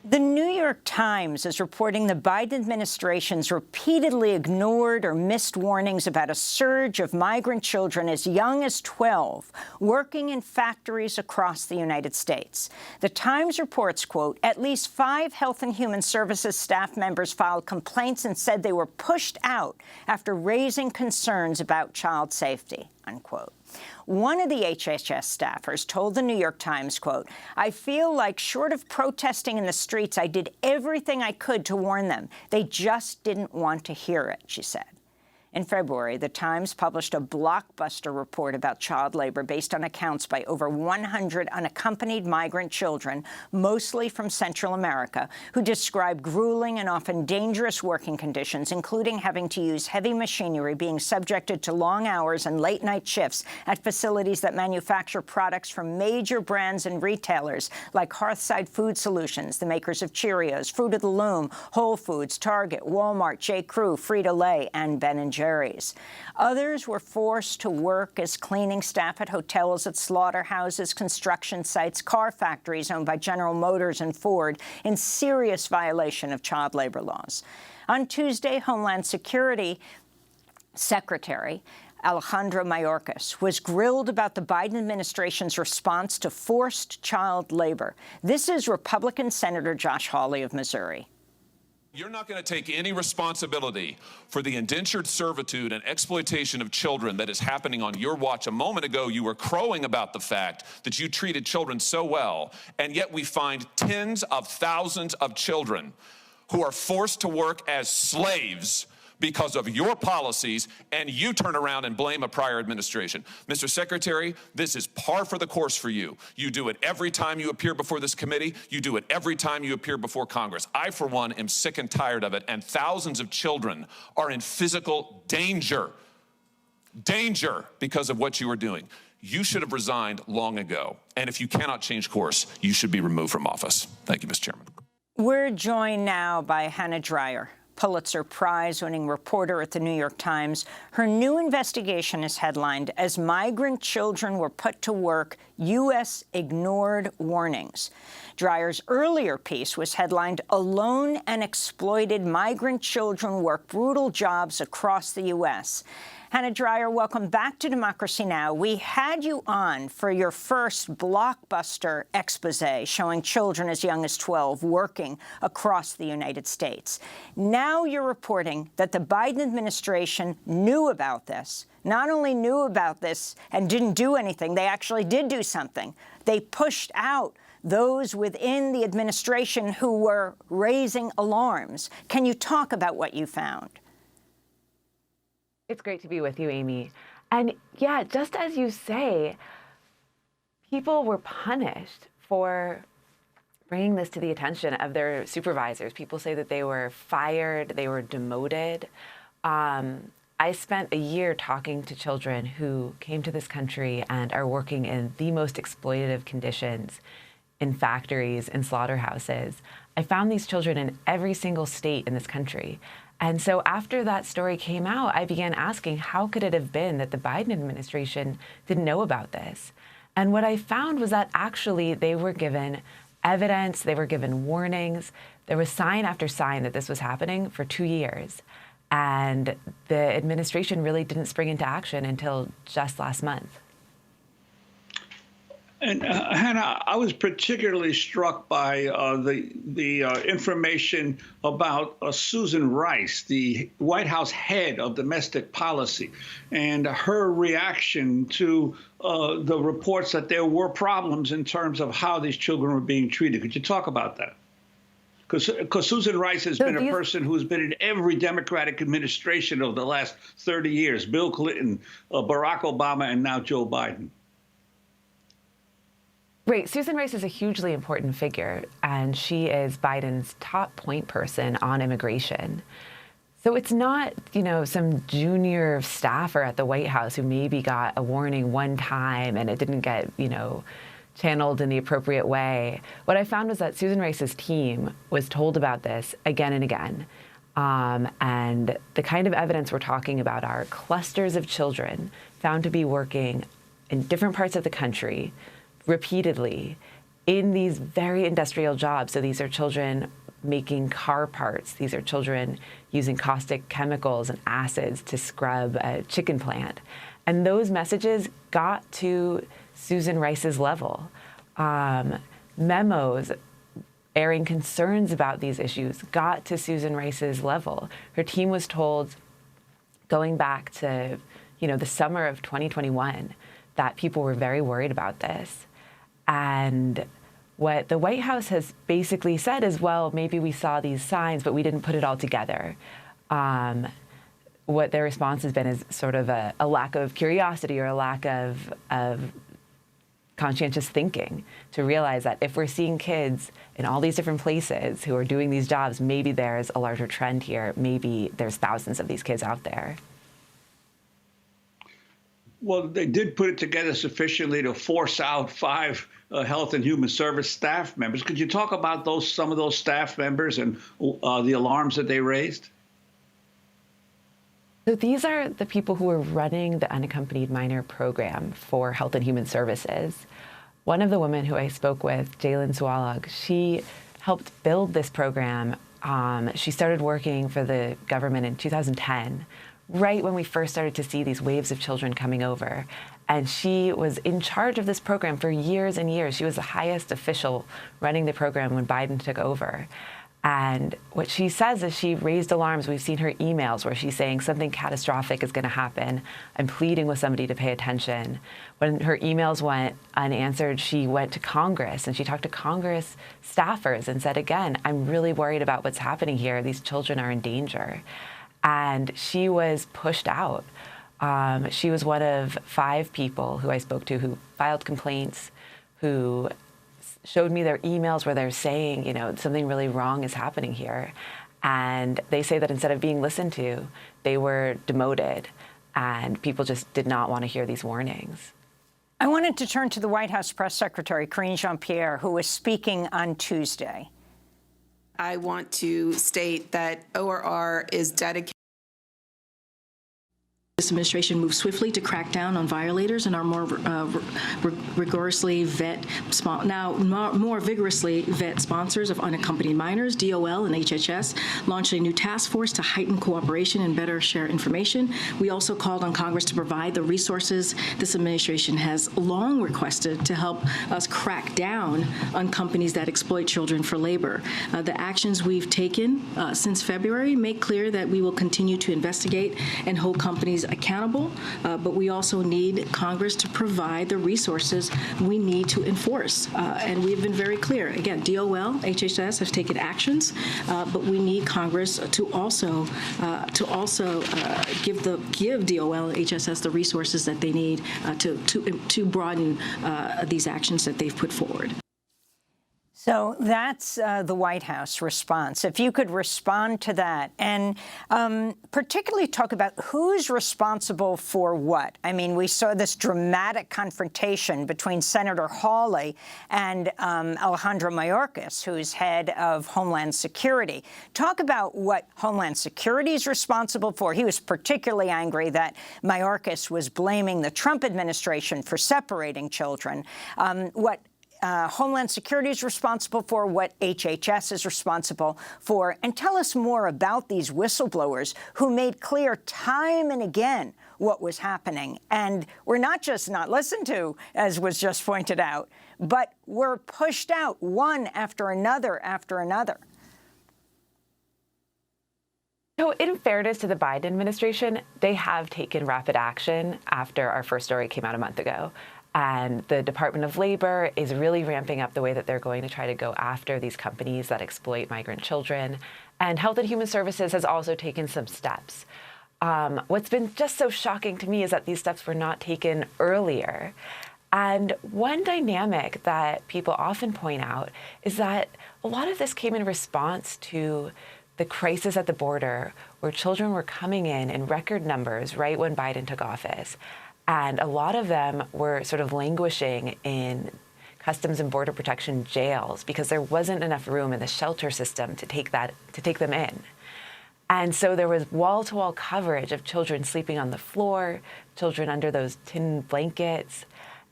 The New York Times is reporting the Biden administration's repeatedly ignored or missed warnings about a surge of migrant children as young as 12 working in factories across the United States. The Times reports, quote, at least 5 Health and Human Services staff members filed complaints and said they were pushed out after raising concerns about child safety, unquote. One of the HHS staffers told the New York Times, quote, I feel like short of protesting in the streets, I did everything I could to warn them. They just didn't want to hear it, she said. In February, the Times published a blockbuster report about child labor based on accounts by over 100 unaccompanied migrant children, mostly from Central America, who described grueling and often dangerous working conditions, including having to use heavy machinery, being subjected to long hours and late-night shifts at facilities that manufacture products from major brands and retailers like Hearthside Food Solutions, the makers of Cheerios, Fruit of the Loom, Whole Foods, Target, Walmart, J.Crew, Frito-Lay, and Ben & Jerry's. Others were forced to work as cleaning staff at hotels, at slaughterhouses, construction sites, car factories owned by General Motors and Ford, in serious violation of child labor laws. On Tuesday, Homeland Security Secretary Alejandro Mayorkas was grilled about the Biden administration's response to forced child labor. This is Republican Senator Josh Hawley of Missouri. You're not going to take any responsibility for the indentured servitude and exploitation of children that is happening on your watch. A moment ago, you were crowing about the fact that you treated children so well, and yet we find tens of thousands of children who are forced to work as slaves because of your policies, and you turn around and blame a prior administration. Mr. Secretary, this is par for the course for you. You do it every time you appear before this committee. You do it every time you appear before Congress. I, for one, am sick and tired of it, and thousands of children are in physical danger because of what you are doing. You should have resigned long ago, and if you cannot change course, you should be removed from office. Thank you, Mr. Chairman. We're joined now by Hannah Dreier, Pulitzer Prize-winning reporter at the New York Times. Her new investigation is headlined, As Migrant Children Were Put to Work, U.S. Ignored Warnings. Dreier's earlier piece was headlined, Alone and Exploited Migrant Children Work Brutal Jobs Across the U.S. Hannah Dreier, welcome back to Democracy Now! We had you on for your first blockbuster expose showing children as young as 12 working across the United States. Now you're reporting that the Biden administration knew about this, not only knew about this and didn't do anything, they actually did do something. They pushed out those within the administration who were raising alarms. Can you talk about what you found? It's great to be with you, Amy. And yeah, just as you say, people were punished for bringing this to the attention of their supervisors. People say that they were fired, they were demoted. I spent a year talking to children who came to this country and are working in the most exploitative conditions in factories and slaughterhouses. I found these children in every single state in this country. And so after that story came out, I began asking, how could it have been that the Biden administration didn't know about this? And what I found was that actually they were given evidence, they were given warnings. There was sign after sign that this was happening for 2 years. And the administration really didn't spring into action until just last month. And Hannah, I was particularly struck by the information about Susan Rice, the White House head of domestic policy, and her reaction to the reports that there were problems in terms of how these children were being treated. Could you talk about that? Because Susan Rice has been a person who's been in every Democratic administration over the last 30 years, Bill Clinton, Barack Obama, and now Joe Biden. Right. Susan Rice is a hugely important figure, and she is Biden's top point person on immigration. So it's not, some junior staffer at the White House who maybe got a warning one time and it didn't get, channeled in the appropriate way. What I found was that Susan Rice's team was told about this again and again. And the kind of evidence we're talking about are clusters of children found to be working in different parts of the country repeatedly in these very industrial jobs. So these are children making car parts. These are children using caustic chemicals and acids to scrub a chicken plant. And those messages got to Susan Rice's level. Memos airing concerns about these issues got to Susan Rice's level. Her team was told, going back to the summer of 2021, that people were very worried about this. And what the White House has basically said is, well, maybe we saw these signs, but we didn't put it all together. What their response has been is sort of a lack of curiosity or a lack of conscientious thinking to realize that if we're seeing kids in all these different places who are doing these jobs, maybe there's a larger trend here. Maybe there's thousands of these kids out there. Well, they did put it together sufficiently to force out 5 Health and Human Service staff members. Could you talk about some of those staff members and the alarms that they raised? So these are the people who are running the unaccompanied minor program for Health and Human Services. One of the women who I spoke with, Jalen Swalog, she helped build this program. She started working for the government in 2010, right when we first started to see these waves of children coming over. And she was in charge of this program for years and years. She was the highest official running the program when Biden took over. And what she says is she raised alarms. We've seen her emails where she's saying something catastrophic is going to happen. I'm pleading with somebody to pay attention. When her emails went unanswered, she went to Congress and she talked to Congress staffers and said, again, I'm really worried about what's happening here. These children are in danger. And she was pushed out. She was one of 5 people who I spoke to who filed complaints, who showed me their emails where they're saying, something really wrong is happening here. And they say that instead of being listened to, they were demoted, and people just did not want to hear these warnings. I wanted to turn to the White House Press Secretary, Karine Jean-Pierre, who was speaking on Tuesday. I want to state that ORR is dedicated. This administration moves swiftly to crack down on violators and are more vigorously vet sponsors of unaccompanied minors. DOL and HHS launched a new task force to heighten cooperation and better share information. We also called on Congress to provide the resources this administration has long requested to help us crack down on companies that exploit children for labor. The actions we've taken since February make clear that we will continue to investigate and hold companies accountable, but we also need Congress to provide the resources we need to enforce. And we've been very clear. Again, DOL, HHS have taken actions, but we need Congress to also give DOL and HHS the resources that they need to broaden these actions that they've put forward. So that's the White House response. If you could respond to that and particularly talk about who's responsible for what. I mean, we saw this dramatic confrontation between Senator Hawley and Alejandro Mayorkas, who's head of Homeland Security. Talk about what Homeland Security is responsible for. He was particularly angry that Mayorkas was blaming the Trump administration for separating children. What Homeland Security is responsible for, what HHS is responsible for, and tell us more about these whistleblowers who made clear time and again what was happening. And were not just not listened to, as was just pointed out, but were pushed out one after another after another. So in fairness to the Biden administration, they have taken rapid action after our first story came out a month ago. And the Department of Labor is really ramping up the way that they're going to try to go after these companies that exploit migrant children. And Health and Human Services has also taken some steps. What's been just so shocking to me is that these steps were not taken earlier. And one dynamic that people often point out is that a lot of this came in response to the crisis at the border, where children were coming in record numbers right when Biden took office. And a lot of them were sort of languishing in Customs and Border Protection jails because there wasn't enough room in the shelter system to take them in. And so there was wall-to-wall coverage of children sleeping on the floor, children under those tin blankets.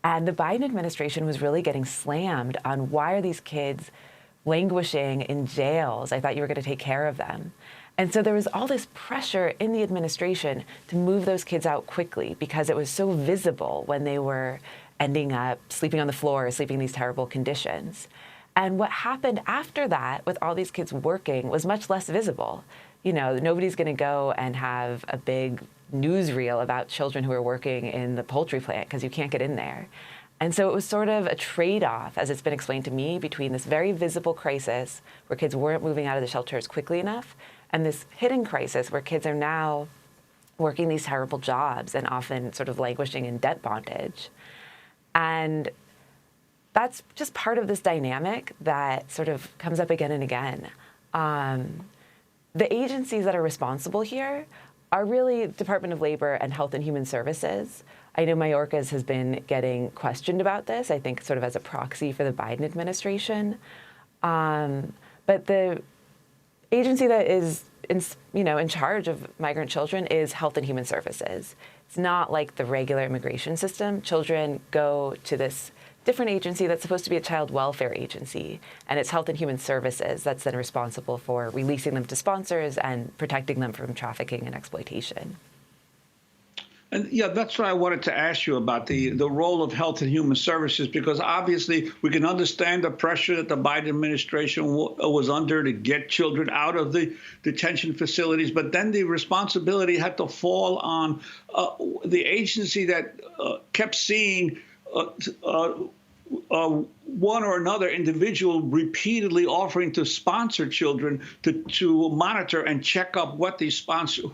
And the Biden administration was really getting slammed on why are these kids languishing in jails? I thought you were going to take care of them. And so there was all this pressure in the administration to move those kids out quickly because it was so visible when they were ending up sleeping on the floor, sleeping in these terrible conditions. And what happened after that with all these kids working was much less visible. You know, nobody's going to go and have a big newsreel about children who are working in the poultry plant because you can't get in there. And so it was sort of a trade-off, as it's been explained to me, between this very visible crisis where kids weren't moving out of the shelters quickly enough and this hidden crisis where kids are now working these terrible jobs and often sort of languishing in debt bondage. And that's just part of this dynamic that sort of comes up again and again. The agencies that are responsible here are really Department of Labor and Health and Human Services. I know Mayorkas has been getting questioned about this, I think sort of as a proxy for the Biden administration. But the agency that is in charge of migrant children is Health and Human Services. It's not like the regular immigration system. Children go to this different agency that's supposed to be a child welfare agency, and it's Health and Human Services that's then responsible for releasing them to sponsors and protecting them from trafficking and exploitation. And yeah, that's what I wanted to ask you about, the role of Health and Human Services, because obviously we can understand the pressure that the Biden administration was under to get children out of the detention facilities, but then the responsibility had to fall on the agency that kept seeing one or another individual repeatedly offering to sponsor children to monitor and check up what these sponsors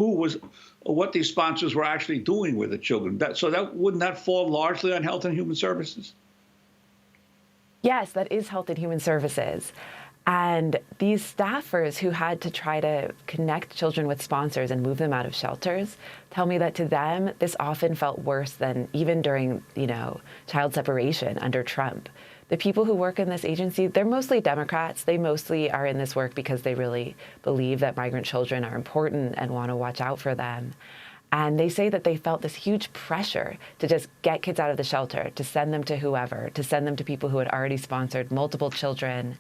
were actually doing with the children. Wouldn't that fall largely on Health and Human Services? Yes, that is Health and Human Services. And these staffers who had to try to connect children with sponsors and move them out of shelters tell me that to them, this often felt worse than even during, child separation under Trump. The people who work in this agency, they're mostly Democrats. They mostly are in this work because they really believe that migrant children are important and want to watch out for them. And they say that they felt this huge pressure to just get kids out of the shelter, to send them to whoever, to send them to people who had already sponsored multiple children.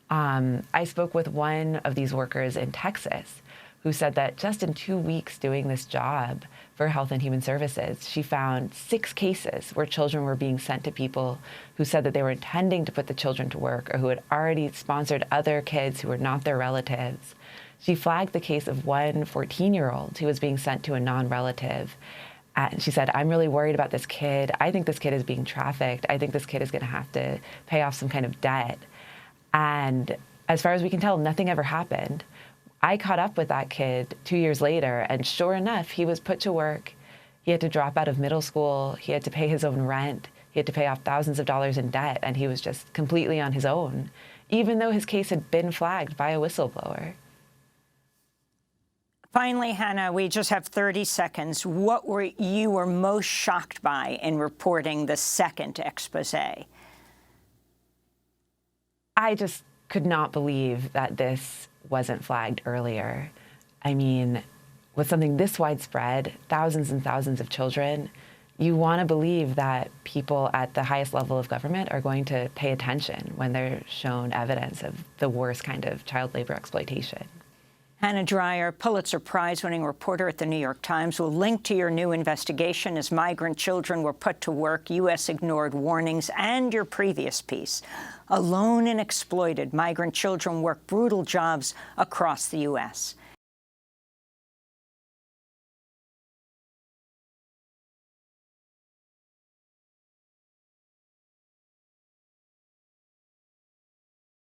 I spoke with one of these workers in Texas who said that just in 2 weeks doing this job for Health and Human Services, she found 6 cases where children were being sent to people who said that they were intending to put the children to work or who had already sponsored other kids who were not their relatives. She flagged the case of one 14-year-old who was being sent to a non-relative. And she said, I'm really worried about this kid. I think this kid is being trafficked. I think this kid is going to have to pay off some kind of debt. And as far as we can tell, nothing ever happened. I caught up with that kid 2 years later, and sure enough, he was put to work. He had to drop out of middle school. He had to pay his own rent. He had to pay off thousands of dollars in debt, and he was just completely on his own, even though his case had been flagged by a whistleblower. Finally, Hannah, we just have 30 seconds. What were you most shocked by in reporting the second expose? I just could not believe that this wasn't flagged earlier. I mean, with something this widespread, thousands and thousands of children, you want to believe that people at the highest level of government are going to pay attention when they're shown evidence of the worst kind of child labor exploitation. Hannah Dreier, Pulitzer Prize-winning reporter at The New York Times, will link to your new investigation as migrant children were put to work, U.S. ignored warnings, and your previous piece. Alone and exploited, migrant children work brutal jobs across the U.S.